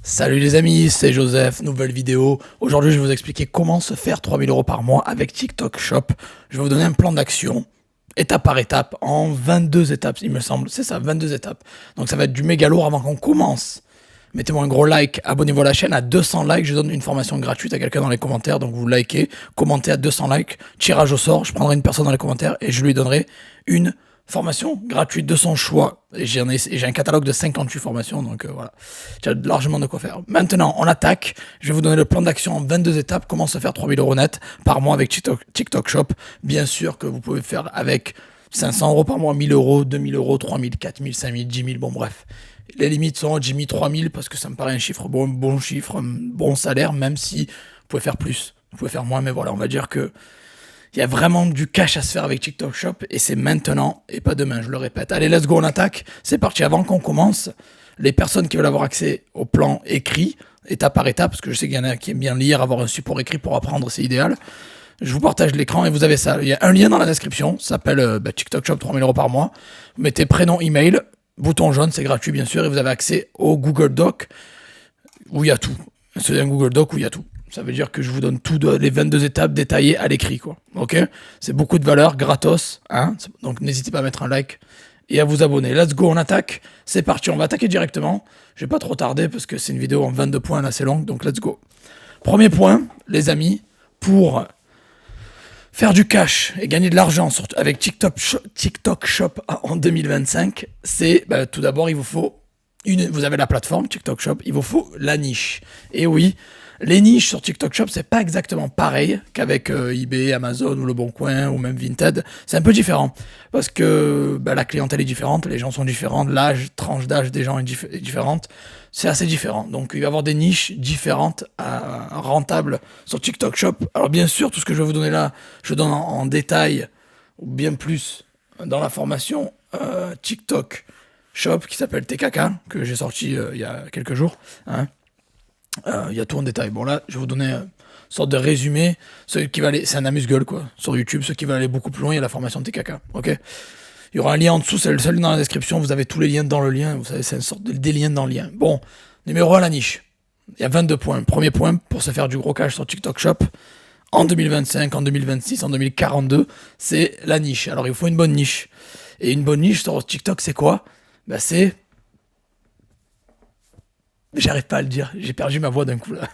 Salut les amis, c'est Joseph, nouvelle vidéo. Aujourd'hui, je vais vous expliquer comment se faire 3000 € par mois avec TikTok Shop. Je vais vous donner un plan d'action, étape par étape, en 22 étapes, il me semble. C'est ça, 22 étapes. Donc ça va être du méga lourd avant qu'on commence. Mettez-moi un gros like, abonnez-vous à la chaîne. À 200 likes, je donne une formation gratuite à quelqu'un dans les commentaires. Donc vous likez, commentez à 200 likes, tirage au sort. Je prendrai une personne dans les commentaires et je lui donnerai une formation gratuite de son choix. Et j'ai un catalogue de 58 formations, donc voilà. Tu as largement de quoi faire. Maintenant, on attaque. Je vais vous donner le plan d'action en 22 étapes. Comment se faire 3000 € net par mois avec TikTok Shop. Bien sûr que vous pouvez faire avec 500 € par mois, 1000 €, 2000 €, 3000, 4000, 5000, 10 000, bon bref. Les limites sont, j'ai mis 3000 parce que ça me paraît un chiffre bon chiffre, un bon salaire, même si vous pouvez faire plus, vous pouvez faire moins, mais voilà, on va dire que il y a vraiment du cash à se faire avec TikTok Shop et c'est maintenant et pas demain, je le répète. Allez, let's go, on attaque. C'est parti. Avant qu'on commence, les personnes qui veulent avoir accès au plan écrit, étape par étape, parce que je sais qu'il y en a qui aiment bien lire, avoir un support écrit pour apprendre, c'est idéal. Je vous partage l'écran et vous avez ça. Il y a un lien dans la description, ça s'appelle TikTok Shop 3000 € par mois. Vous mettez prénom, email, bouton jaune, c'est gratuit bien sûr, et vous avez accès au Google Doc où il y a tout. C'est un Google Doc où il y a tout. Ça veut dire que je vous donne tout les 22 étapes détaillées à l'écrit, quoi. Ok? C'est beaucoup de valeur, gratos, hein? Donc n'hésitez pas à mettre un like et à vous abonner. Let's go, on attaque. C'est parti, on va attaquer directement. Je vais pas trop tarder parce que c'est une vidéo en 22 points, là, c'est long, donc let's go. Premier point, les amis, pour faire du cash et gagner de l'argent avec TikTok Shop en 2025, c'est tout d'abord, il vous faut vous avez la plateforme TikTok Shop, il vous faut la niche. Et oui, les niches sur TikTok Shop, c'est pas exactement pareil qu'avec eBay, Amazon ou Le Bon Coin ou même Vinted. C'est un peu différent parce que la clientèle est différente, les gens sont différents, tranche d'âge des gens est différente. C'est assez différent. Donc il va y avoir des niches différentes, rentables sur TikTok Shop. Alors bien sûr, tout ce que je vais vous donner là, je donne en détail ou bien plus dans la formation TikTok Shop qui s'appelle TKK, que j'ai sorti il y a quelques jours. Hein. Il y a tout en détail. Bon là, je vais vous donner une sorte de résumé. C'est un amuse-gueule quoi. Sur YouTube, ceux qui veulent aller beaucoup plus loin, il y a la formation TKK. Ok. Il y aura un lien en dessous, c'est le seul lien dans la description. Vous avez tous les liens dans le lien. Vous savez, c'est une sorte des liens dans le lien. Bon, numéro 1, la niche. Il y a 22 points. Premier point pour se faire du gros cash sur TikTok Shop en 2025, en 2026, en 2042, c'est la niche. Alors il faut une bonne niche. Et une bonne niche sur TikTok, c'est quoi? C'est... J'arrive pas à le dire, j'ai perdu ma voix d'un coup là.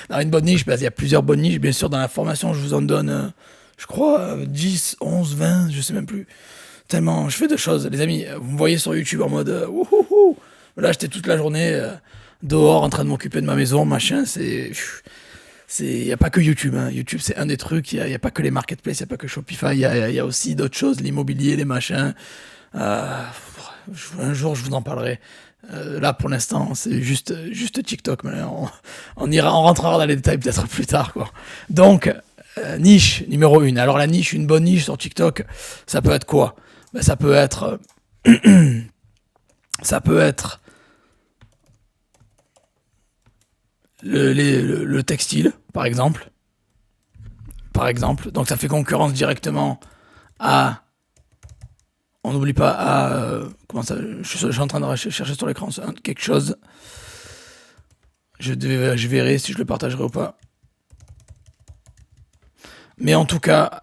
Dans une bonne niche, il y a plusieurs bonnes niches. Bien sûr, dans la formation, je vous en donne, je crois, 10, 11, 20, je sais même plus. Tellement, je fais de choses. Les amis, vous me voyez sur YouTube en mode wouhouhou. Là, j'étais toute la journée dehors en train de m'occuper de ma maison, machin. Il n'y a pas que YouTube. Hein. YouTube, c'est un des trucs. Il n'y a pas que les marketplaces, il n'y a pas que Shopify. Il y a aussi d'autres choses, l'immobilier, les machins. Un jour, je vous en parlerai. Là, pour l'instant, c'est juste TikTok. Mais on rentrera dans les détails peut-être plus tard, quoi. Donc, niche numéro 1. Alors, la niche, une bonne niche sur TikTok, ça peut être quoi? Ça peut être... ça peut être... le textile, par exemple. Donc, ça fait concurrence directement à... On n'oublie pas à... comment ça? Je suis en train de chercher sur l'écran quelque chose. Je verrai si je le partagerai ou pas. Mais en tout cas,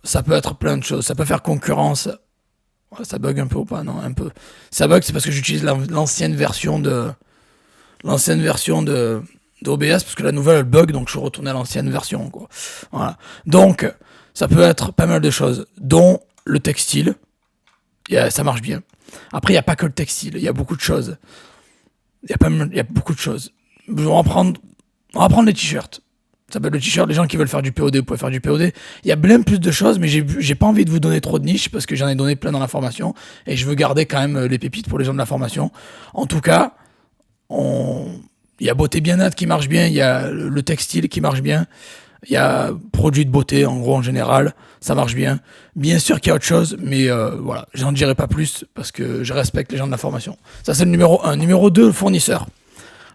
ça peut être plein de choses. Ça peut faire concurrence. Ouais, ça bug un peu ou pas? Non, un peu. Ça bug, c'est parce que j'utilise l'ancienne version d'OBS, parce que la nouvelle elle bug, donc je suis retourné à l'ancienne version, quoi. Voilà. Donc, ça peut être pas mal de choses, dont le textile. Ça marche bien. Après, il n'y a pas que le textile, il y a beaucoup de choses. Il y a beaucoup de choses. On va prendre les t-shirts. Ça s'appelle le t-shirt, les gens qui veulent faire du POD, vous pouvez faire du POD. Il y a bien plus de choses, mais j'ai pas envie de vous donner trop de niches parce que j'en ai donné plein dans la formation et je veux garder quand même les pépites pour les gens de la formation. En tout cas, il y a beauté bien-être qui marche bien, il y a le textile qui marche bien, il y a produits de beauté en gros en général, ça marche bien. Bien sûr qu'il y a autre chose, mais voilà, j'en dirai pas plus parce que je respecte les gens de la formation. Ça c'est le numéro 1. Numéro 2, le fournisseur.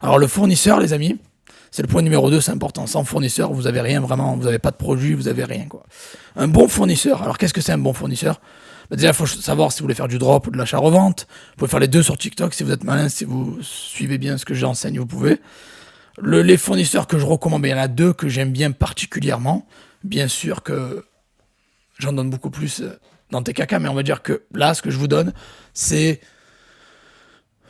Alors le fournisseur, les amis, c'est le point numéro 2, c'est important. Sans fournisseur, vous avez rien vraiment, vous n'avez pas de produit, vous avez rien, quoi. Un bon fournisseur, alors qu'est-ce que c'est un bon fournisseur? Bah, déjà, il faut savoir si vous voulez faire du drop ou de l'achat-revente. Vous pouvez faire les deux sur TikTok si vous êtes malin, si vous suivez bien ce que j'enseigne, vous pouvez. Les fournisseurs que je recommande, il y en a deux que j'aime bien particulièrement. Bien sûr que j'en donne beaucoup plus dans TKK, mais on va dire que là, ce que je vous donne, c'est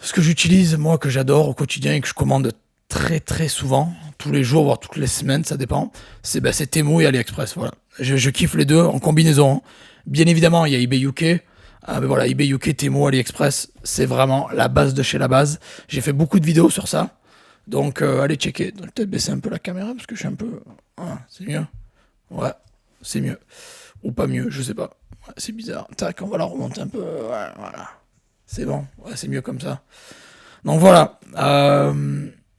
ce que j'utilise, moi, que j'adore au quotidien et que je commande très très souvent, tous les jours, voire toutes les semaines, ça dépend. C'est Temu et AliExpress, voilà. Je kiffe les deux en combinaison, hein. Bien évidemment, il y a eBay UK. Mais voilà, eBay UK, Temu, AliExpress, c'est vraiment la base de chez la base. J'ai fait beaucoup de vidéos sur ça. Donc, allez checker. Donc, peut-être baisser un peu la caméra parce que je suis un peu... Ah, c'est mieux. Ouais, c'est mieux. Ou pas mieux, je sais pas. Ouais, c'est bizarre. Tac, on va la remonter un peu. Ouais, voilà. C'est bon. Ouais, c'est mieux comme ça. Donc, voilà.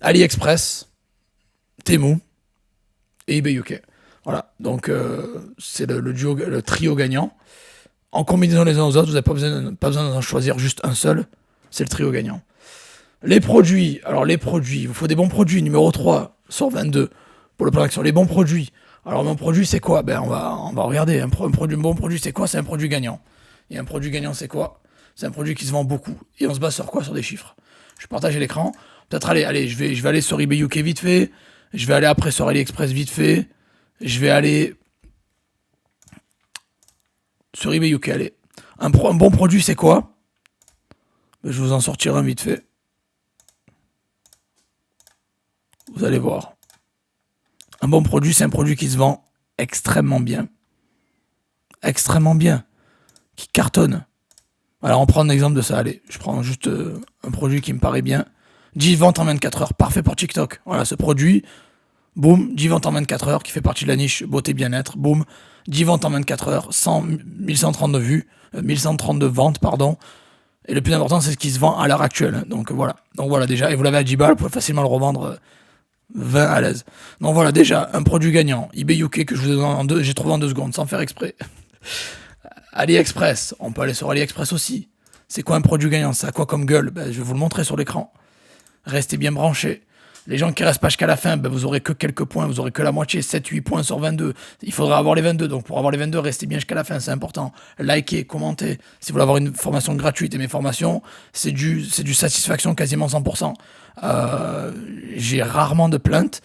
AliExpress, Temu et eBay UK. Voilà. Donc, c'est le trio gagnant. En combinaison les uns aux autres, vous n'avez pas besoin d'en choisir juste un seul. C'est le trio gagnant. Les produits, il vous faut des bons produits, numéro 3 sur 22 pour le plan d'action. Les bons produits. Alors, mon produit, c'est quoi? On va regarder. Un bon produit, c'est quoi? C'est un produit gagnant. Et un produit gagnant, c'est quoi? C'est un produit qui se vend beaucoup. Et on se base sur quoi? Sur des chiffres. Je vais partager l'écran. Peut-être, allez, je vais aller sur eBay UK vite fait. Je vais aller après sur AliExpress vite fait. Je vais aller sur eBay UK, allez. Un bon produit, c'est quoi? Je vais vous en sortir un vite fait. Vous allez voir. Un bon produit, c'est un produit qui se vend extrêmement bien. Extrêmement bien. Qui cartonne. Alors, on prend un exemple de ça. Allez, je prends juste un produit qui me paraît bien. 10 ventes en 24 heures. Parfait pour TikTok. Voilà, ce produit, boum, 10 ventes en 24 heures, qui fait partie de la niche beauté bien-être. Boum, 10 ventes en 24 heures, 1132 vues, 1132 ventes, pardon. Et le plus important, c'est ce qui se vend à l'heure actuelle. Donc voilà déjà. Et vous l'avez à 10 balles, vous pouvez facilement le revendre 20 à l'aise. Donc voilà, déjà, un produit gagnant. eBay UK que je vous ai donné j'ai trouvé en 2 secondes, sans faire exprès. AliExpress, on peut aller sur AliExpress aussi. C'est quoi un produit gagnant? Ça a quoi comme gueule? Je vais vous le montrer sur l'écran. Restez bien branchés. Les gens qui restent pas jusqu'à la fin, vous aurez que quelques points, vous aurez que la moitié, 7-8 points sur 22. Il faudra avoir les 22, donc pour avoir les 22, restez bien jusqu'à la fin, c'est important. Likez, commentez. Si vous voulez avoir une formation gratuite, et mes formations, c'est du satisfaction quasiment 100%. J'ai rarement de plaintes.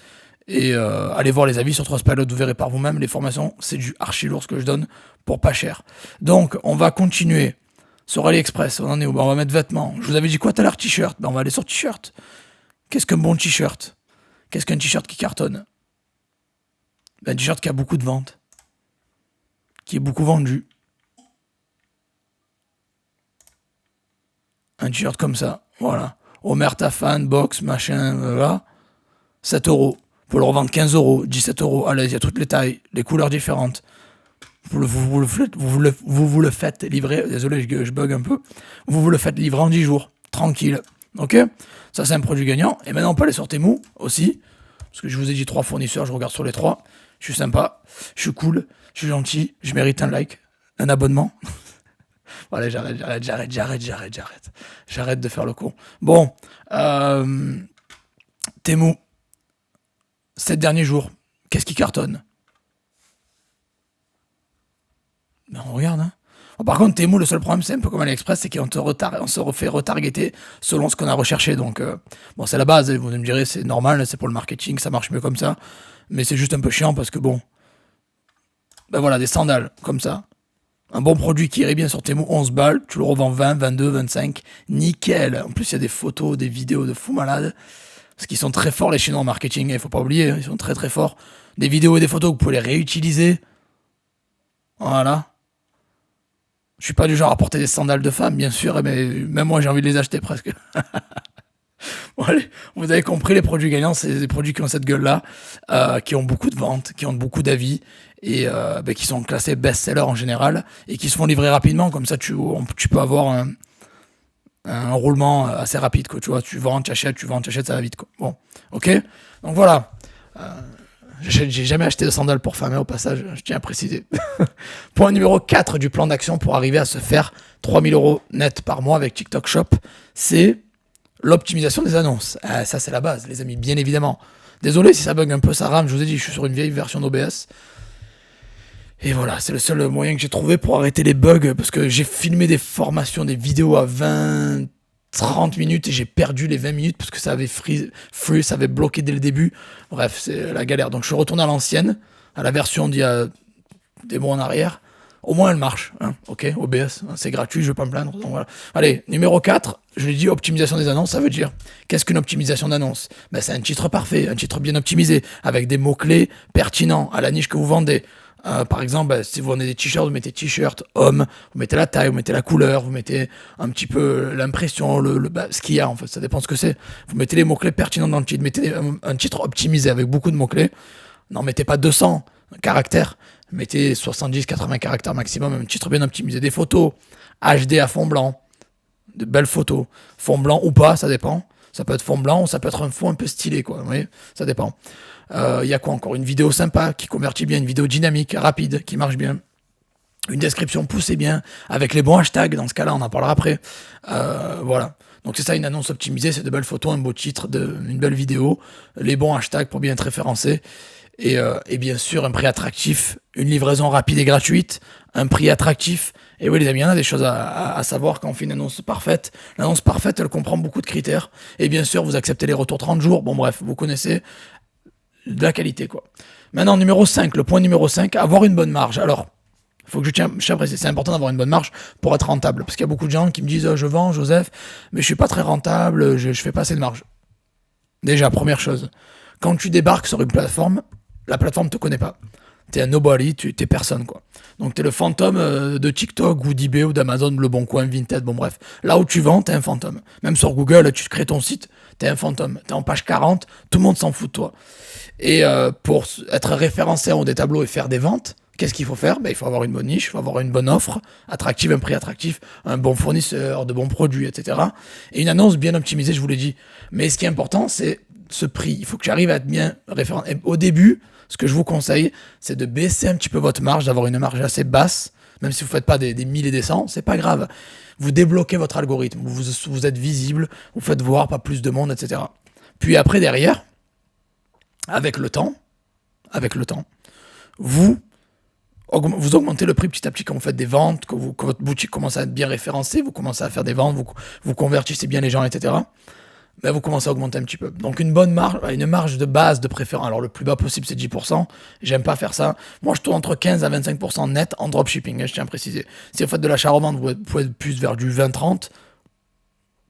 Et allez voir les avis sur Trustpilot, vous verrez par vous-même, les formations, c'est du archi lourd ce que je donne pour pas cher. Donc, on va continuer sur AliExpress. On en est où? On va mettre vêtements. Je vous avais dit quoi tout à l'heure? T-shirt. On va aller sur t-shirt. Qu'est-ce qu'un bon t-shirt? Qu'est-ce qu'un t-shirt qui cartonne? Un t-shirt qui a beaucoup de ventes. Qui est beaucoup vendu. Un t-shirt comme ça. Voilà. Omer Tafan, box, machin, voilà. 7 euros. Vous pouvez le revendre 15 euros, 17 euros. Allez, il y a toutes les tailles, les couleurs différentes. Vous le faites livrer. Désolé, je bug un peu. Vous le faites livrer en 10 jours. Tranquille. Ok? Ça, c'est un produit gagnant. Et maintenant, on peut aller sur Temu aussi. Parce que je vous ai dit 3 fournisseurs, je regarde sur les 3. Je suis sympa, je suis cool, je suis gentil, je mérite un like, un abonnement. Voilà, j'arrête de faire le con. Bon, Temu, 7 derniers jours, qu'est-ce qui cartonne? On regarde, hein. Bon, par contre, Temu, le seul problème, c'est un peu comme AliExpress, c'est qu'on se refait retargeter selon ce qu'on a recherché. Donc, bon, c'est la base, vous me direz, c'est normal, c'est pour le marketing, ça marche mieux comme ça. Mais c'est juste un peu chiant parce que bon, voilà, des sandales, comme ça. Un bon produit qui irait bien sur Temu, 11 balles, tu le revends 20, 22, 25, nickel. En plus, il y a des photos, des vidéos de fous malades. Parce qu'ils sont très forts, les Chinois en marketing, il faut pas oublier, ils sont très très forts. Des vidéos et des photos, vous pouvez les réutiliser. Voilà. Je suis pas du genre à porter des sandales de femme, bien sûr, mais même moi j'ai envie de les acheter presque. Bon, allez, vous avez compris, les produits gagnants, c'est des produits qui ont cette gueule-là, qui ont beaucoup de ventes, qui ont beaucoup d'avis, et qui sont classés best-seller en général, et qui se font livrer rapidement, comme ça tu peux avoir un roulement assez rapide, quoi. Tu vois, tu vends, tu achètes, ça va vite, quoi. Bon, ok. Donc voilà. J'ai jamais acheté de sandales pour femme, au passage, je tiens à préciser. Point numéro 4 du plan d'action pour arriver à se faire 3000 € net par mois avec TikTok Shop, c'est l'optimisation des annonces. Ça, c'est la base, les amis, bien évidemment. Désolé si ça bug un peu, ça rame, je vous ai dit, je suis sur une vieille version d'OBS. Et voilà, c'est le seul moyen que j'ai trouvé pour arrêter les bugs, parce que j'ai filmé des formations, des vidéos à 20, 30 minutes et j'ai perdu les 20 minutes parce que ça avait ça avait bloqué dès le début. Bref, c'est la galère. Donc je suis retourné à l'ancienne, à la version d'il y a des mois en arrière. Au moins elle marche, hein, ok, OBS, hein, c'est gratuit, je vais pas me plaindre. Donc voilà. Allez, numéro 4, je l'ai dit, optimisation des annonces, ça veut dire, qu'est-ce qu'une optimisation d'annonce? Ben, c'est un titre parfait, un titre bien optimisé, avec des mots-clés pertinents à la niche que vous vendez. Par exemple, ben, si vous vendez des t-shirts, vous mettez t-shirt homme, vous mettez la taille, vous mettez la couleur, vous mettez un petit peu l'impression, ce qu'il y a en fait, ça dépend ce que c'est. Vous mettez les mots-clés pertinents dans le titre, mettez un titre optimisé avec beaucoup de mots-clés. N'en mettez pas 200 caractères, mettez 70-80 caractères maximum, un titre bien optimisé. Des photos HD à fond blanc, de belles photos, fond blanc ou pas, ça dépend. Ça peut être fond blanc ou ça peut être un fond un peu stylé, quoi. Vous voyez, ça dépend. Il y a quoi encore? Une vidéo sympa qui convertit bien, une vidéo dynamique, rapide, qui marche bien. Une description poussée bien, avec les bons hashtags, dans ce cas-là, on en parlera après. Voilà. Donc c'est ça, une annonce optimisée, c'est de belles photos, un beau titre, une belle vidéo, les bons hashtags pour bien être référencé. Et bien sûr, un prix attractif, une livraison rapide et gratuite, un prix attractif. Et oui, les amis, il y en a des choses à savoir quand on fait une annonce parfaite. L'annonce parfaite, elle comprend beaucoup de critères. Et bien sûr, vous acceptez les retours 30 jours. Bon, bref, vous connaissez de la qualité, quoi. Maintenant, numéro 5, le point numéro 5, avoir une bonne marge. Alors, il faut que je tiens à préciser, c'est important d'avoir une bonne marge pour être rentable. Parce qu'il y a beaucoup de gens qui me disent je vends, Joseph, mais je suis pas très rentable, je fais pas assez de marge. Déjà, première chose, quand tu débarques sur une plateforme, la plateforme te connaît pas. T'es un nobody, t'es personne, quoi. Donc t'es le fantôme de TikTok ou d'eBay ou d'Amazon, Le Bon Coin, Vinted, bon bref. Là où tu vends, t'es un fantôme. Même sur Google, tu crées ton site, t'es un fantôme. T'es en page 40, tout le monde s'en fout de toi. Et pour être référencé en haut des tableaux et faire des ventes, qu'est-ce qu'il faut faire? Il faut avoir une bonne niche, il faut avoir une bonne offre attractive, un prix attractif, un bon fournisseur, de bons produits, etc. Et une annonce bien optimisée, je vous l'ai dit. Mais ce qui est important, c'est ce prix. Il faut que tu arrives à être bien référencé. Au début, ce que je vous conseille, c'est de baisser un petit peu votre marge, d'avoir une marge assez basse, même si vous ne faites pas des 1000 et des 100, c'est pas grave. Vous débloquez votre algorithme, vous êtes visible, vous faites voir pas plus de monde, etc. Puis après, derrière, avec le temps, vous augmentez le prix petit à petit quand vous faites des ventes, que votre boutique commence à être bien référencée, vous commencez à faire des ventes, vous convertissez bien les gens, etc. Vous commencez à augmenter un petit peu. Donc une bonne marge, une marge de base de préférence. Alors le plus bas possible c'est 10%. J'aime pas faire ça. Moi je tourne entre 15 à 25% net en dropshipping, je tiens à préciser. Si vous faites de l'achat-revente, vous pouvez être plus vers du 20-30,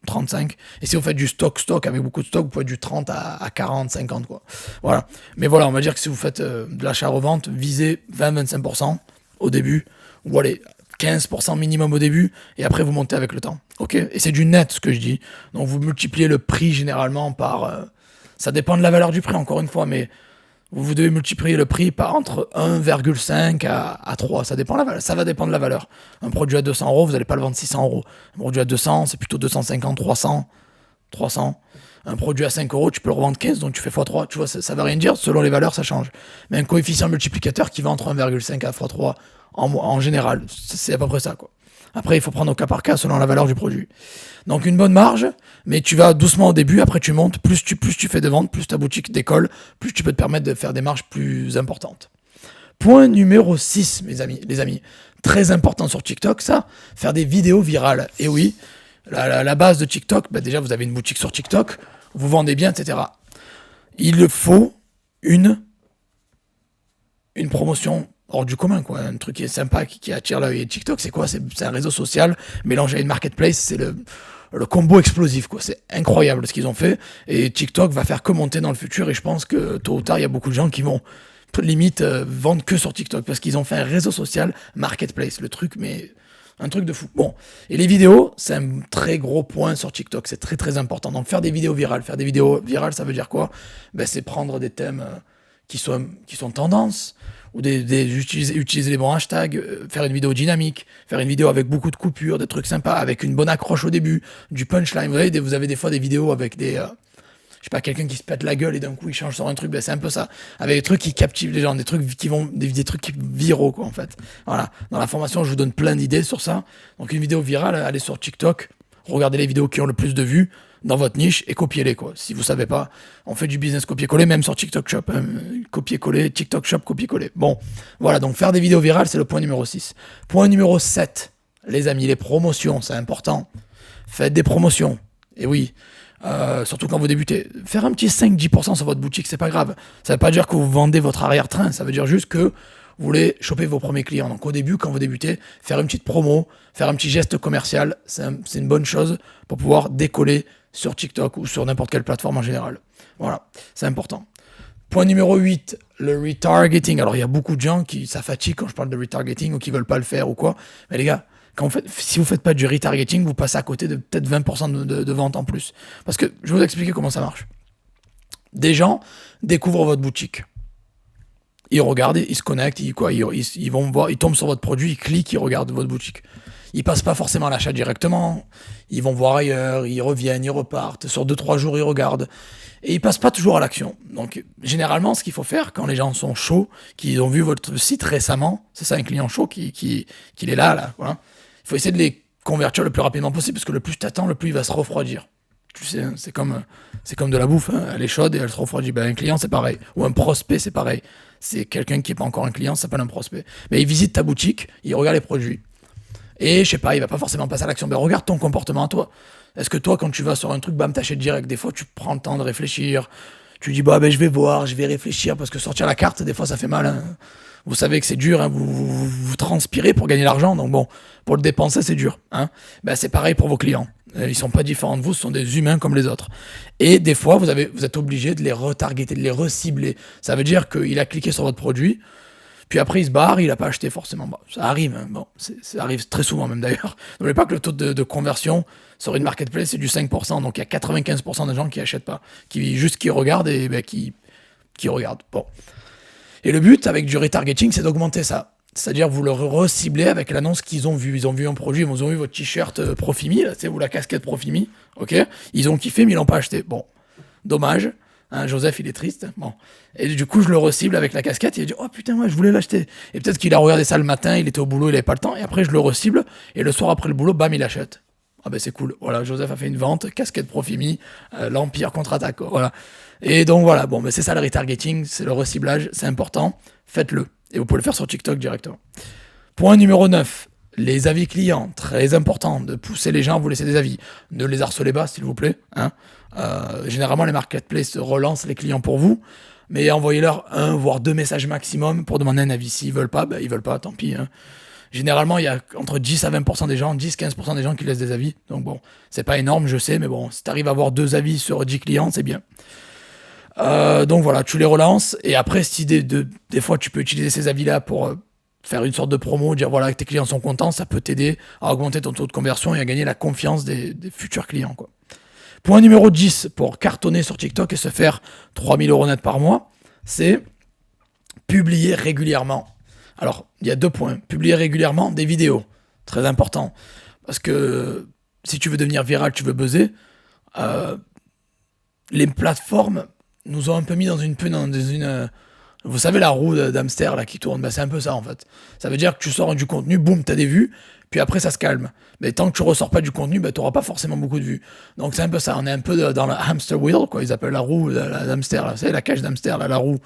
35. Et si vous faites du stock avec beaucoup de stock, vous pouvez être du 30 à 40, 50, quoi. Voilà. Mais voilà, on va dire que si vous faites de l'achat-revente, visez 20-25% au début. Ou allez, 15% minimum au début, et après vous montez avec le temps. Ok? Et c'est du net ce que je dis. Donc vous multipliez le prix généralement par... ça dépend de la valeur du prix, encore une fois, mais vous devez multiplier le prix par entre 1,5 à 3. Ça dépend de la valeur. Ça va dépendre de la valeur. Un produit à 200 euros, vous n'allez pas le vendre 600 euros. Un produit à 200, c'est plutôt 250, 300. Un produit à 5 euros, tu peux le revendre 15, donc tu fais x3. Tu vois, ça ne veut rien dire. Selon les valeurs, ça change. Mais un coefficient multiplicateur qui va entre 1,5 à x3 en général, c'est à peu près ça, quoi. Après, il faut prendre au cas par cas selon la valeur du produit. Donc une bonne marge, mais tu vas doucement au début, après tu montes, plus tu fais de ventes, plus ta boutique décolle, plus tu peux te permettre de faire des marges plus importantes. Point numéro 6, les amis. Très important sur TikTok, ça, faire des vidéos virales. Et oui, la base de TikTok, déjà vous avez une boutique sur TikTok, vous vendez bien, etc. Il faut une promotion hors du commun, quoi. Un truc qui est sympa, qui attire l'œil. Et TikTok, c'est quoi? C'est un réseau social mélangé à une marketplace. C'est le combo explosif, quoi. C'est incroyable ce qu'ils ont fait. Et TikTok va faire que monter dans le futur. Et je pense que tôt ou tard, il y a beaucoup de gens qui vont limite vendre que sur TikTok parce qu'ils ont fait un réseau social marketplace. Le truc, mais un truc de fou. Bon. Et les vidéos, c'est un très gros point sur TikTok. C'est très, très important. Donc, faire des vidéos virales. Faire des vidéos virales, ça veut dire quoi? C'est prendre des thèmes qui sont tendances, ou utiliser les bons hashtags, faire une vidéo dynamique, faire une vidéo avec beaucoup de coupures, des trucs sympas, avec une bonne accroche au début, du punchline. Vous avez des fois des vidéos avec je sais pas, quelqu'un qui se pète la gueule et d'un coup il change sur un truc, c'est un peu ça. Avec des trucs qui captivent les gens, des trucs viraux, quoi, en fait. Voilà. Dans la formation, je vous donne plein d'idées sur ça. Donc une vidéo virale, allez sur TikTok, regardez les vidéos qui ont le plus de vues, dans votre niche et copiez-les, quoi. Si vous savez pas, on fait du business copier-coller, même sur TikTok Shop. Hein. Copier-coller, TikTok Shop, copier-coller. Bon, voilà, donc faire des vidéos virales, c'est le point numéro 6. Point numéro 7, les amis, les promotions, c'est important. Faites des promotions. Et oui, surtout quand vous débutez. Faire un petit 5-10% sur votre boutique, c'est pas grave. Ça veut pas dire que vous vendez votre arrière-train, ça veut dire juste que vous voulez choper vos premiers clients. Donc au début, quand vous débutez, faire une petite promo, faire un petit geste commercial, c'est une bonne chose pour pouvoir décoller sur TikTok ou sur n'importe quelle plateforme en général. Voilà, c'est important. Point numéro 8, le retargeting. Alors il y a beaucoup de gens qui ça fatigue quand je parle de retargeting ou qui veulent pas le faire ou quoi. Mais les gars, si vous faites pas du retargeting, vous passez à côté de peut-être 20% de vente en plus. Parce que je vais vous expliquer comment ça marche. Des gens découvrent votre boutique. Ils regardent, ils se connectent, ils vont voir, ils tombent sur votre produit, ils cliquent, ils regardent votre boutique. Ils passent pas forcément à l'achat directement, ils vont voir ailleurs, ils reviennent, ils repartent, sur 2-3 jours ils regardent, et ils passent pas toujours à l'action. Donc généralement ce qu'il faut faire quand les gens sont chauds, qu'ils ont vu votre site récemment, c'est ça un client chaud qui est là, voilà. Il faut essayer de les convertir le plus rapidement possible, parce que le plus tu attends, le plus il va se refroidir. Tu sais, c'est comme de la bouffe, hein. Elle est chaude et elle se refroidit. Ben, un client, c'est pareil. Ou un prospect, c'est pareil. C'est quelqu'un qui n'est pas encore un client, ça s'appelle un prospect. Mais il visite ta boutique, il regarde les produits. Et je sais pas, il va pas forcément passer à l'action. Mais regarde ton comportement à toi. Est-ce que toi, quand tu vas sur un truc, bam, t'achètes direct. Des fois, tu prends le temps de réfléchir. Tu dis, bah, ben, je vais voir, je vais réfléchir. Parce que sortir la carte, des fois, ça fait mal. Hein. Vous savez que c'est dur, hein. Vous transpirez pour gagner l'argent. Donc bon, pour le dépenser, c'est dur. Hein. Ben, c'est pareil pour vos clients. Ils sont pas différents de vous, ce sont des humains comme les autres. Et des fois, vous êtes obligé de les retargeter, de les recibler. Ça veut dire qu'il a cliqué sur votre produit, puis après il se barre, il n'a pas acheté forcément. Bon, ça arrive, hein. Bon, ça arrive très souvent même d'ailleurs. N'oubliez pas que le taux de conversion sur une marketplace, c'est du 5%. Donc il y a 95% des gens qui n'achètent pas, qui regardent et ben, qui regardent. Bon. Et le but avec du retargeting, c'est d'augmenter ça. C'est-à-dire vous le reciblez avec l'annonce qu'ils ont vu. Ils ont vu un produit, ils ont vu votre t-shirt Profimi, là, ou la casquette Profimi, ok. Ils ont kiffé, mais ils l'ont pas acheté. Bon, dommage. Hein, Joseph, il est triste. Bon. Et du coup, je le recible avec la casquette. Il a dit, oh putain, ouais, je voulais l'acheter. Et peut-être qu'il a regardé ça le matin, il était au boulot, il avait pas le temps. Et après, je le recible. Et le soir après le boulot, bam, il achète. Ah ben c'est cool. Voilà, Joseph a fait une vente, casquette Profimi, l'Empire contre-attaque. Voilà. Et donc voilà, bon, mais c'est ça le retargeting, c'est le reciblage, c'est important. Faites-le. Et vous pouvez le faire sur TikTok directement. Point numéro 9, les avis clients. Très important de pousser les gens à vous laisser des avis. Ne les harcelez pas, s'il vous plaît. Hein. Généralement, les marketplaces relancent les clients pour vous, mais envoyez-leur 1 voire 2 messages maximum pour demander un avis. S'ils veulent pas, ben, ils veulent pas, tant pis. Hein. Généralement, il y a entre 10 à 20% des gens, 10-15% des gens qui laissent des avis. Donc bon, c'est pas énorme, je sais, mais bon, si tu arrives à avoir 2 avis sur 10 clients, c'est bien. Donc voilà, tu les relances et après si des fois tu peux utiliser ces avis-là pour faire une sorte de promo, dire voilà que tes clients sont contents, ça peut t'aider à augmenter ton taux de conversion et à gagner la confiance des futurs clients, quoi. Point numéro 10 pour cartonner sur TikTok et se faire 3000 € net par mois, c'est publier régulièrement. Alors, il y a 2 points. Publier régulièrement des vidéos, très important. Parce que si tu veux devenir viral, tu veux buzzer, les plateformes nous ont un peu mis dans une vous savez la roue d'hamster là qui tourne, ben, c'est un peu ça en fait. Ça veut dire que tu sors du contenu, boum, t'as des vues, puis après ça se calme. Mais tant que tu ressors pas du contenu, ben, t'auras pas forcément beaucoup de vues. Donc c'est un peu ça, on est un peu dans le hamster wheel, quoi. Ils appellent la roue d'hamster, là. Vous savez, la cage d'hamster, là, la roue.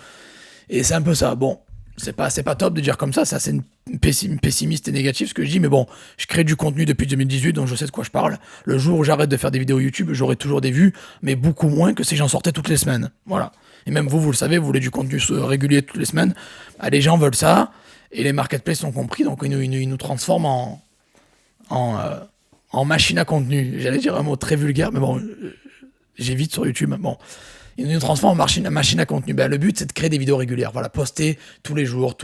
Et c'est un peu ça. Bon, c'est pas top de dire comme ça c'est pessimiste et négatif ce que je dis, mais bon, je crée du contenu depuis 2018, donc je sais de quoi je parle. Le jour où j'arrête de faire des vidéos YouTube, j'aurai toujours des vues, mais beaucoup moins que si j'en sortais toutes les semaines. Voilà. Et même vous le savez, vous voulez du contenu régulier toutes les semaines. Ah, les gens veulent ça, et les marketplaces sont compris, donc ils nous transforment en machine à contenu. J'allais dire un mot très vulgaire, mais bon, j'évite sur YouTube. Bon. Ils nous transforment en machine à contenu. Ben, le but, c'est de créer des vidéos régulières. Voilà, poster tous les jours,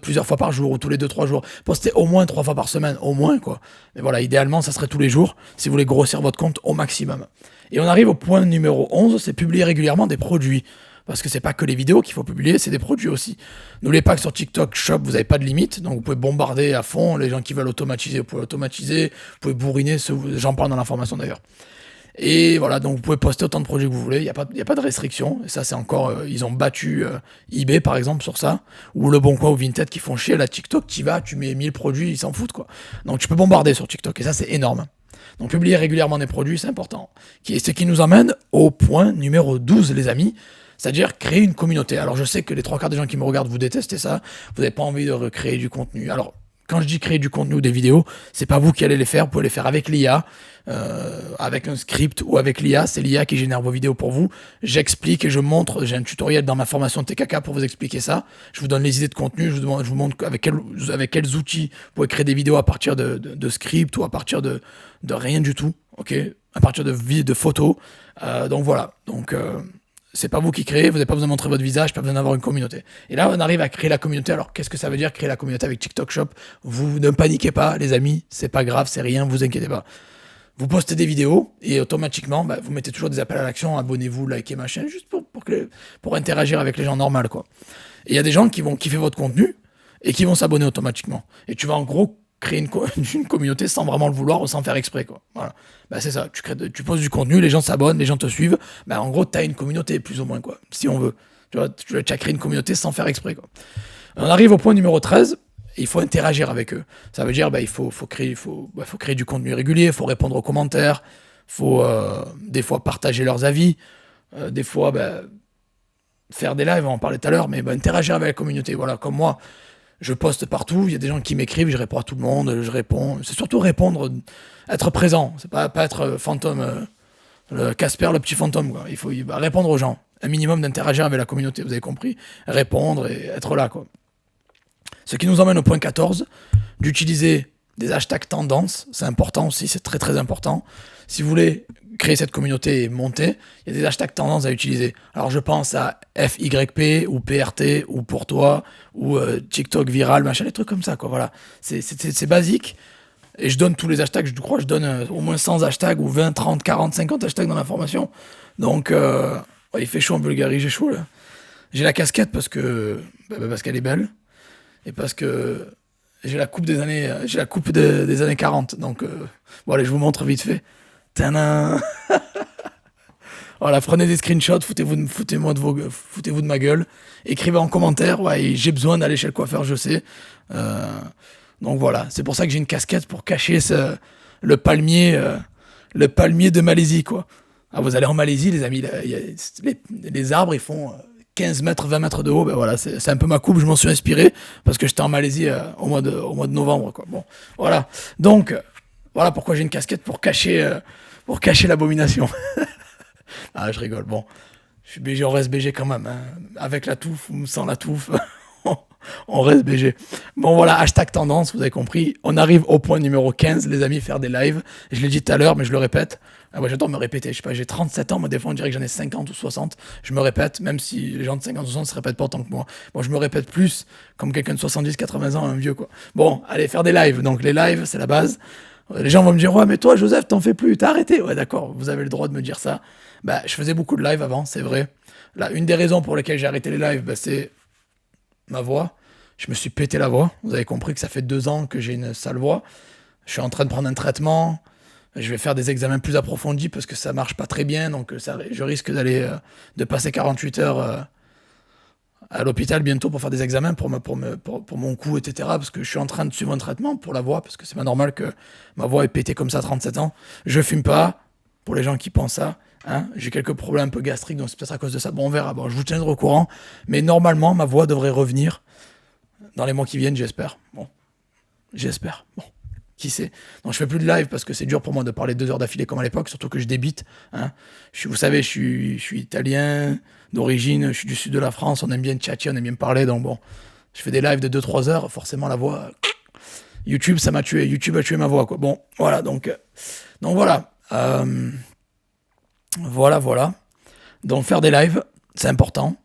plusieurs fois par jour, ou tous les 2-3 jours. Poster au moins 3 fois par semaine, au moins, quoi. Mais voilà, idéalement, ça serait tous les jours, si vous voulez grossir votre compte au maximum. Et on arrive au point numéro 11, c'est publier régulièrement des produits. Parce que c'est pas que les vidéos qu'il faut publier, c'est des produits aussi. N'oubliez pas que sur TikTok Shop, vous n'avez pas de limite, donc vous pouvez bombarder à fond. Les gens qui veulent automatiser, vous pouvez automatiser, vous pouvez bourriner, j'en parle dans l'information d'ailleurs. Et voilà, donc vous pouvez poster autant de produits que vous voulez, il n'y a pas de restriction. Et ça, c'est encore, ils ont battu eBay par exemple sur ça, ou Le Bon Coin ou Vinted qui font chier. La TikTok, tu mets 1000 produits, ils s'en foutent, quoi. Donc tu peux bombarder sur TikTok, et ça, c'est énorme. Donc publier régulièrement des produits, c'est important. Ce qui nous amène au point numéro 12, les amis, c'est-à-dire créer une communauté. Alors je sais que les trois quarts des gens qui me regardent, vous détestez ça, vous n'avez pas envie de recréer du contenu. Alors quand je dis créer du contenu ou des vidéos, c'est pas vous qui allez les faire, vous pouvez les faire avec l'IA, avec un script ou avec l'IA, c'est l'IA qui génère vos vidéos pour vous. J'explique et je montre, j'ai un tutoriel dans ma formation TKK pour vous expliquer ça. Je vous donne les idées de contenu, je vous montre avec quels outils vous pouvez créer des vidéos à partir de script ou à partir de rien du tout, ok, à partir de photos. Donc voilà, c'est pas vous qui créez, vous n'avez pas besoin de montrer votre visage, pas besoin d'avoir une communauté. Et là, on arrive à créer la communauté. Alors, qu'est-ce que ça veut dire créer la communauté avec TikTok Shop? Vous ne paniquez pas, les amis, c'est pas grave, c'est rien, vous inquiétez pas. Vous postez des vidéos et automatiquement, vous mettez toujours des appels à l'action, abonnez-vous, likez ma chaîne, juste pour interagir avec les gens normaux, quoi. Et il y a des gens qui vont kiffer votre contenu et qui vont s'abonner automatiquement. Et tu vas en gros créer une communauté sans vraiment le vouloir ou sans faire exprès, quoi. Voilà. C'est ça, tu poses du contenu, les gens s'abonnent, les gens te suivent. En gros, tu as une communauté, plus ou moins, quoi, si on veut. Tu vois, tu as créé une communauté sans faire exprès, quoi. On arrive au point numéro 13, et il faut interagir avec eux. Ça veut dire, il faut créer du contenu régulier, il faut répondre aux commentaires, il faut des fois partager leurs avis, des fois faire des lives, on en parlait tout à l'heure, mais interagir avec la communauté. Voilà, comme moi, je poste partout, il y a des gens qui m'écrivent, je réponds à tout le monde, je réponds. C'est surtout répondre, être présent, c'est pas être fantôme, le Casper, le petit fantôme, quoi. Il faut répondre aux gens, un minimum d'interagir avec la communauté, vous avez compris, répondre et être là, quoi. Ce qui nous emmène au point 14, d'utiliser des hashtags tendances, c'est important aussi, c'est très très important. Si vous voulez créer cette communauté et monter, il y a des hashtags tendances à utiliser. Alors je pense à FYP ou PRT ou pour toi ou TikTok viral, machin, des trucs comme ça, quoi. Voilà, c'est basique. Et je donne tous les hashtags, je crois que je donne au moins 100 hashtags ou 20, 30, 40, 50 hashtags dans la formation. Donc il fait chaud en Bulgarie, j'ai chaud là. J'ai la casquette parce qu'elle est belle et parce que j'ai la coupe des années 40. Donc allez, je vous montre vite fait. Tadam. Voilà, prenez des screenshots, foutez-vous de ma gueule, écrivez en commentaire, j'ai besoin d'aller chez le coiffeur, je sais. Donc voilà, c'est pour ça que j'ai une casquette pour cacher le palmier de Malaisie, quoi. Ah, vous allez en Malaisie, les amis, les arbres, ils font 15 mètres, 20 mètres de haut. Voilà, c'est un peu ma coupe, je m'en suis inspiré parce que j'étais en Malaisie au mois de novembre, quoi. Bon, voilà. Donc, voilà pourquoi j'ai une casquette pour cacher l'abomination. Ah, je rigole. Bon, je suis BG, on reste BG quand même, hein. Avec la touffe ou sans la touffe, on reste BG. Bon, voilà, hashtag tendance, vous avez compris. On arrive au point numéro 15, les amis, faire des lives. Je l'ai dit tout à l'heure, mais je le répète. Ah ouais, j'adore me répéter. Je sais pas, j'ai 37 ans, moi, des fois, on dirait que j'en ai 50 ou 60. Je me répète, même si les gens de 50 ou 60 se répètent pas autant que moi. Bon, je me répète plus comme quelqu'un de 70, 80 ans, un vieux, quoi. Bon, allez, faire des lives. Donc, les lives, c'est la base. Les gens vont me dire, ouais, mais toi, Joseph, t'en fais plus, t'as arrêté. Ouais, d'accord, vous avez le droit de me dire ça. Je faisais beaucoup de lives avant, c'est vrai. Là, une des raisons pour lesquelles j'ai arrêté les lives, c'est ma voix. Je me suis pété la voix. Vous avez compris que ça fait 2 ans que j'ai une sale voix. Je suis en train de prendre un traitement. Je vais faire des examens plus approfondis parce que ça marche pas très bien. Donc, je risque de passer 48 heures à l'hôpital bientôt pour faire des examens pour mon cou, etc. Parce que je suis en train de suivre un traitement pour la voix parce que c'est pas normal que ma voix ait pété comme ça à 37 ans. Je fume pas, pour les gens qui pensent ça. Hein, j'ai quelques problèmes un peu gastriques, donc c'est peut-être à cause de ça. Bon, on verra. Bon, je vous tiendrai au courant. Mais normalement, ma voix devrait revenir dans les mois qui viennent, j'espère. Bon, j'espère. Bon, qui sait. Donc je fais plus de live parce que c'est dur pour moi de parler 2 heures d'affilée comme à l'époque, surtout que je débite. Hein. Vous savez, je suis italien d'origine, je suis du sud de la France, on aime bien tchatcher, on aime bien parler, donc bon, je fais des lives de 2-3 heures, forcément la voix... YouTube, ça m'a tué. YouTube a tué ma voix, quoi. Bon, voilà, donc voilà. Voilà. Donc faire des lives, c'est important.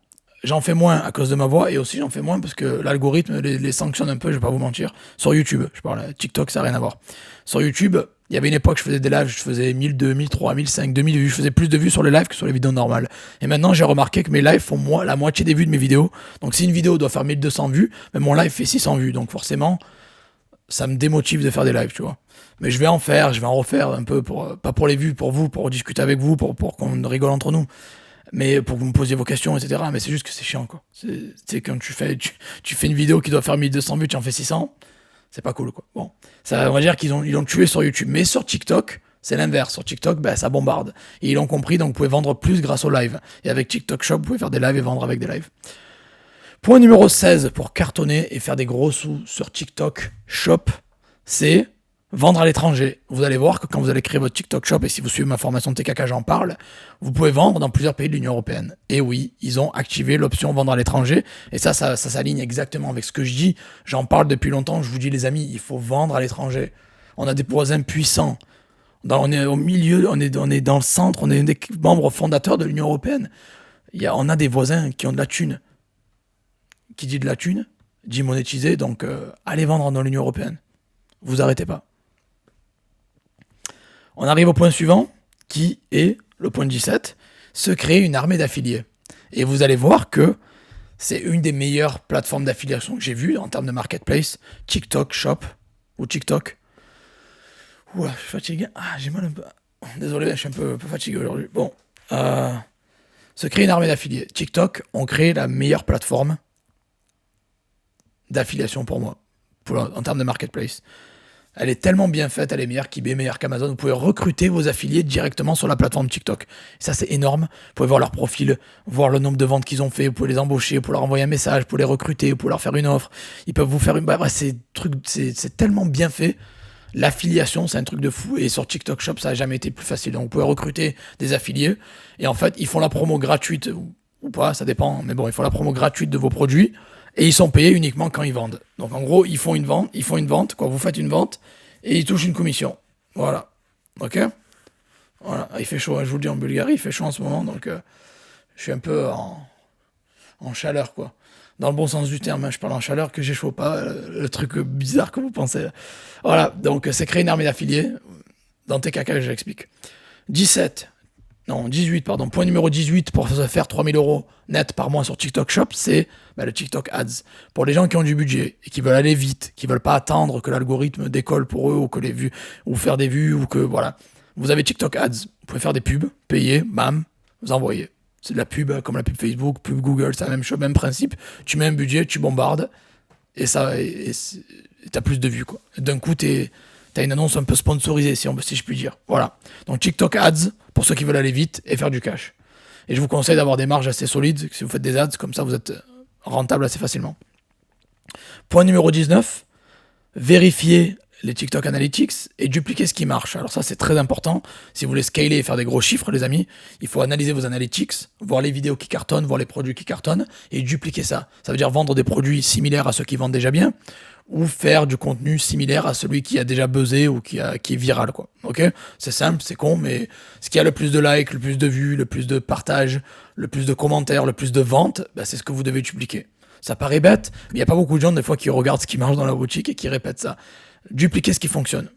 J'en fais moins à cause de ma voix et aussi j'en fais moins parce que l'algorithme les sanctionne un peu, je vais pas vous mentir. Sur YouTube, je parle, TikTok, ça n'a rien à voir. Sur YouTube, il y avait une époque, je faisais des lives, je faisais 1000, 2000, 3000, 5000, 2000 vues. Je faisais plus de vues sur les lives que sur les vidéos normales. Et maintenant, j'ai remarqué que mes lives font la moitié des vues de mes vidéos. Donc si une vidéo doit faire 1200 vues, mais mon live fait 600 vues. Donc forcément, ça me démotive de faire des lives, tu vois. Mais je vais en refaire un peu, pas pour les vues, pour vous, pour discuter avec vous, pour qu'on rigole entre nous. Mais pour que vous me posiez vos questions, etc. Mais c'est juste que c'est chiant, quoi. C'est quand tu fais une vidéo qui doit faire 1200 vues, tu en fais 600. C'est pas cool, quoi. Bon, ça, on va dire qu'ils l'ont tué sur YouTube. Mais sur TikTok, c'est l'inverse. Sur TikTok, ben, ça bombarde. Et ils l'ont compris, donc vous pouvez vendre plus grâce au live. Et avec TikTok Shop, vous pouvez faire des lives et vendre avec des lives. Point numéro 16 pour cartonner et faire des gros sous sur TikTok Shop, c'est vendre à l'étranger. Vous allez voir que quand vous allez créer votre TikTok Shop, et si vous suivez ma formation de TKK, j'en parle, vous pouvez vendre dans plusieurs pays de l'Union Européenne. Et oui, ils ont activé l'option vendre à l'étranger, et ça s'aligne exactement avec ce que je dis. J'en parle depuis longtemps, je vous dis les amis, il faut vendre à l'étranger. On a des voisins puissants. On est au milieu, on est dans le centre, on est des membres fondateurs de l'Union Européenne. On a des voisins qui ont de la thune. Qui dit de la thune, dit monétiser, donc allez vendre dans l'Union Européenne. Vous arrêtez pas. On arrive au point suivant, qui est le point 17, se créer une armée d'affiliés. Et vous allez voir que c'est une des meilleures plateformes d'affiliation que j'ai vues en termes de marketplace, TikTok Shop, ou TikTok. Ouah, je suis fatigué. Ah, j'ai mal un peu. Désolé, je suis un peu fatigué aujourd'hui. Bon, se créer une armée d'affiliés. TikTok ont créé la meilleure plateforme d'affiliation pour moi, en termes de marketplace. Elle est tellement bien faite, elle est meilleure qu'eBay, meilleure qu'Amazon. Vous pouvez recruter vos affiliés directement sur la plateforme TikTok. Ça, c'est énorme. Vous pouvez voir leur profil, voir le nombre de ventes qu'ils ont fait. Vous pouvez les embaucher, vous pouvez leur envoyer un message, vous pouvez les recruter, vous pouvez leur faire une offre. Ils peuvent vous faire une... Bref, c'est tellement bien fait. L'affiliation, c'est un truc de fou. Et sur TikTok Shop, ça n'a jamais été plus facile. Donc, vous pouvez recruter des affiliés. Et en fait, ils font la promo gratuite ou pas, ça dépend. Mais bon, ils font la promo gratuite de vos produits. Et ils sont payés uniquement quand ils vendent. Donc en gros, ils font une vente, quoi, vous faites une vente, et ils touchent une commission. Voilà. Ok. Voilà. Il fait chaud, hein, je vous le dis, en Bulgarie, il fait chaud en ce moment, donc je suis un peu en chaleur, quoi. Dans le bon sens du terme, hein, je parle en chaleur que j'ai chaud, pas le truc bizarre que vous pensez. Voilà, donc c'est créer une armée d'affiliés. Dans TKK, je l'explique. 18, pardon. Point numéro 18 pour se faire 3000 € net par mois sur TikTok Shop, c'est le TikTok Ads. Pour les gens qui ont du budget et qui veulent aller vite, qui veulent pas attendre que l'algorithme décolle pour eux ou que les vues, ou faire des vues, ou que voilà. Vous avez TikTok Ads. Vous pouvez faire des pubs, payer, bam, vous envoyez. C'est de la pub comme la pub Facebook, pub Google, c'est la même chose, même principe. Tu mets un budget, tu bombardes et t'as plus de vues, quoi. D'un coup, t'as une annonce un peu sponsorisée, si je puis dire. Voilà. Donc TikTok Ads, pour ceux qui veulent aller vite et faire du cash. Et je vous conseille d'avoir des marges assez solides, si vous faites des ads, comme ça vous êtes rentable assez facilement. Point numéro 19, vérifier les TikTok Analytics et dupliquer ce qui marche. Alors ça, c'est très important. Si vous voulez scaler et faire des gros chiffres, les amis, il faut analyser vos analytics, voir les vidéos qui cartonnent, voir les produits qui cartonnent et dupliquer ça. Ça veut dire vendre des produits similaires à ceux qui vendent déjà bien ou faire du contenu similaire à celui qui a déjà buzzé ou qui est viral, quoi. Ok ? C'est simple, c'est con, mais ce qui a le plus de likes, le plus de vues, le plus de partages, le plus de commentaires, le plus de ventes, c'est ce que vous devez dupliquer. Ça paraît bête, mais il n'y a pas beaucoup de gens des fois qui regardent ce qui marche dans la boutique et qui répètent ça. Dupliquez ce qui fonctionne.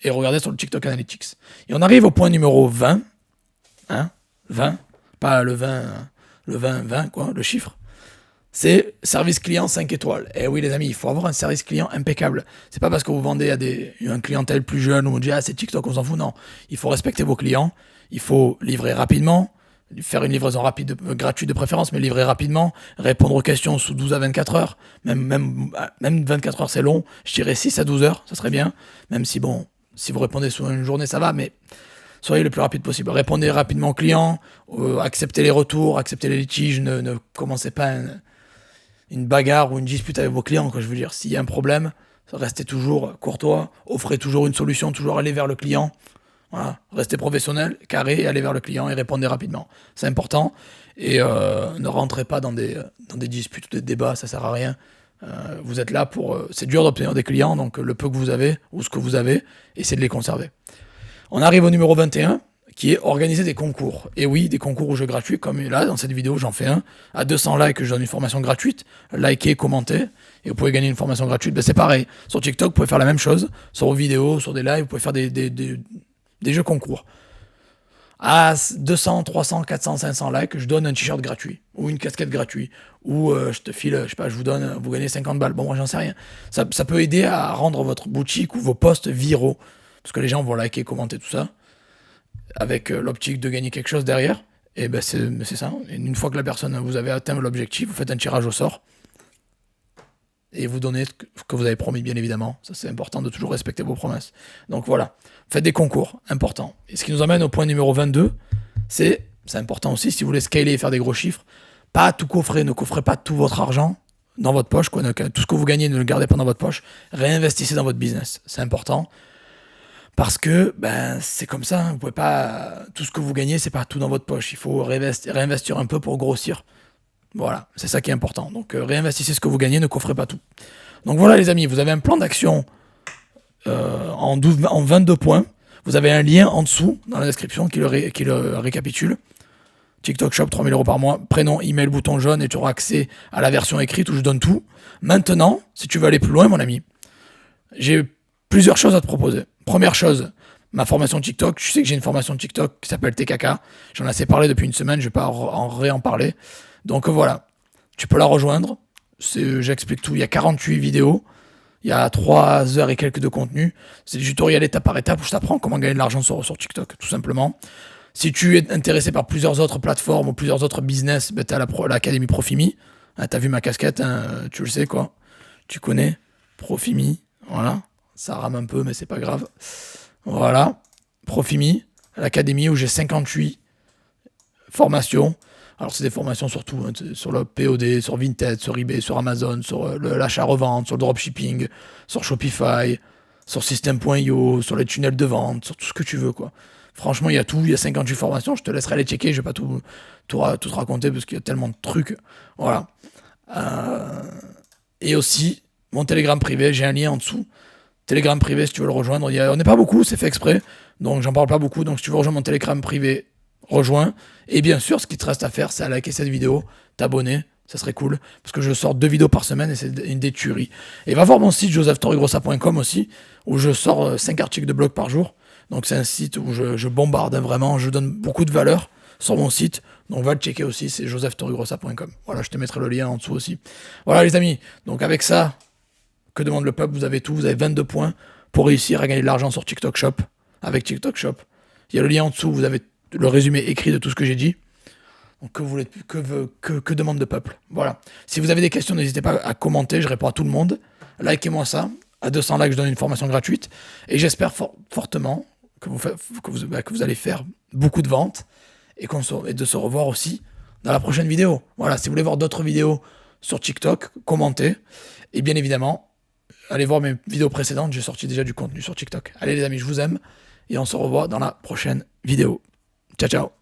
Et regardez sur le TikTok Analytics. Et on arrive au point numéro 20. 20. Pas le 20, quoi, le chiffre. C'est service client 5 étoiles. Et oui, les amis, il faut avoir un service client impeccable. C'est pas parce que vous vendez à une clientèle plus jeune ou on dit c'est TikTok, on s'en fout. Non. Il faut respecter vos clients. Il faut livrer rapidement. Faire une livraison rapide, gratuite de préférence, mais livrer rapidement, répondre aux questions sous 12 à 24 heures, même 24 heures c'est long, je dirais 6 à 12 heures, ça serait bien, même si bon, si vous répondez sur une journée ça va, mais soyez le plus rapide possible. Répondez rapidement aux clients, acceptez les retours, acceptez les litiges, ne commencez pas une bagarre ou une dispute avec vos clients, quoi, je veux dire. S'il y a un problème, restez toujours courtois, offrez toujours une solution, toujours aller vers le client. Voilà, restez professionnel, carré, et allez vers le client et répondez rapidement. C'est important. Et ne rentrez pas dans des disputes ou des débats, ça sert à rien. Vous êtes là pour... c'est dur d'obtenir des clients, donc le peu que vous avez, ou ce que vous avez, essayez de les conserver. On arrive au numéro 21, qui est organiser des concours. Et oui, des concours aux jeux gratuits, comme là, dans cette vidéo, j'en fais un. À 200 likes, je donne une formation gratuite. Likez, commentez, et vous pouvez gagner une formation gratuite. C'est pareil. Sur TikTok, vous pouvez faire la même chose. Sur vos vidéos, sur des lives, vous pouvez faire des jeux concours. À 200, 300, 400, 500 likes, je donne un t-shirt gratuit, ou une casquette gratuite, ou je te file, je sais pas, vous gagnez 50 balles. Bon, moi, j'en sais rien. Ça peut aider à rendre votre boutique ou vos posts viraux, parce que les gens vont liker, commenter, tout ça, avec l'optique de gagner quelque chose derrière. Et c'est ça. Et une fois que la personne, vous avez atteint l'objectif, vous faites un tirage au sort. et vous donner ce que vous avez promis, bien évidemment. Ça, c'est important de toujours respecter vos promesses. Donc voilà, faites des concours, important. Et ce qui nous amène au point numéro 22, c'est important aussi, si vous voulez scaler et faire des gros chiffres, pas tout coffrer, ne coffrez pas tout votre argent dans votre poche, quoi. Tout ce que vous gagnez, ne le gardez pas dans votre poche, réinvestissez dans votre business, c'est important. Parce que c'est comme ça, hein. Vous pouvez pas. Tout ce que vous gagnez, c'est pas tout dans votre poche. Il faut réinvestir un peu pour grossir. Voilà, c'est ça qui est important. Donc réinvestissez ce que vous gagnez, ne coffrez pas tout. Donc voilà les amis, vous avez un plan d'action en 22 points. Vous avez un lien en dessous dans la description qui le récapitule. TikTok Shop, 3000 euros par mois, prénom, email, bouton jaune, et tu auras accès à la version écrite où je donne tout. Maintenant, si tu veux aller plus loin, mon ami, j'ai plusieurs choses à te proposer. Première chose, ma formation TikTok. Je sais que j'ai une formation TikTok qui s'appelle TKK. J'en ai assez parlé depuis une semaine, je vais pas en réen-parler. Donc voilà, tu peux la rejoindre. J'explique tout. Il y a 48 vidéos. Il y a 3 heures et quelques de contenu. C'est des tutoriels étape par étape où je t'apprends comment gagner de l'argent sur TikTok, tout simplement. Si tu es intéressé par plusieurs autres plateformes ou plusieurs autres business, tu as l'Académie Profimi. Tu as vu ma casquette, hein, tu le sais quoi. Tu connais Profimi, voilà. Ça rame un peu, mais c'est pas grave. Voilà. Profimi, l'Académie où j'ai 58 formations. Alors, c'est des formations sur tout, hein, sur le POD, sur Vinted, sur eBay, sur Amazon, sur l'achat-revente, sur le dropshipping, sur Shopify, sur System.io, sur les tunnels de vente, sur tout ce que tu veux, quoi. Franchement, il y a tout, il y a 58 formations, je te laisserai aller checker, je vais pas tout te raconter parce qu'il y a tellement de trucs. Voilà. Et aussi, mon Telegram privé, j'ai un lien en dessous. Telegram privé, si tu veux le rejoindre. On n'est pas beaucoup, c'est fait exprès, donc j'en parle pas beaucoup. Donc si tu veux rejoindre mon Telegram privé, rejoins. Et bien sûr, ce qui te reste à faire, c'est à liker cette vidéo, t'abonner, ça serait cool, parce que je sors 2 vidéos par semaine et c'est une des tueries. Et va voir mon site josephtorregrossa.com aussi, où je sors 5 articles de blog par jour. Donc c'est un site où je bombarde, hein, vraiment, je donne beaucoup de valeur sur mon site. Donc va le checker aussi, c'est josephtorregrossa.com. Voilà, je te mettrai le lien en dessous aussi. Voilà les amis, donc avec ça, que demande le peuple, vous avez tout, vous avez 22 points pour réussir à gagner de l'argent sur TikTok Shop, avec TikTok Shop. Il y a le lien en dessous, vous avez le résumé écrit de tout ce que j'ai dit. Donc que demande le peuple. Voilà. Si vous avez des questions, n'hésitez pas à commenter, je réponds à tout le monde. Likez-moi ça. À 200 likes, je donne une formation gratuite. Et j'espère fortement que vous allez faire beaucoup de ventes et de se revoir aussi dans la prochaine vidéo. Voilà, si vous voulez voir d'autres vidéos sur TikTok, commentez. Et bien évidemment, allez voir mes vidéos précédentes, j'ai sorti déjà du contenu sur TikTok. Allez les amis, je vous aime et on se revoit dans la prochaine vidéo. Ciao, ciao.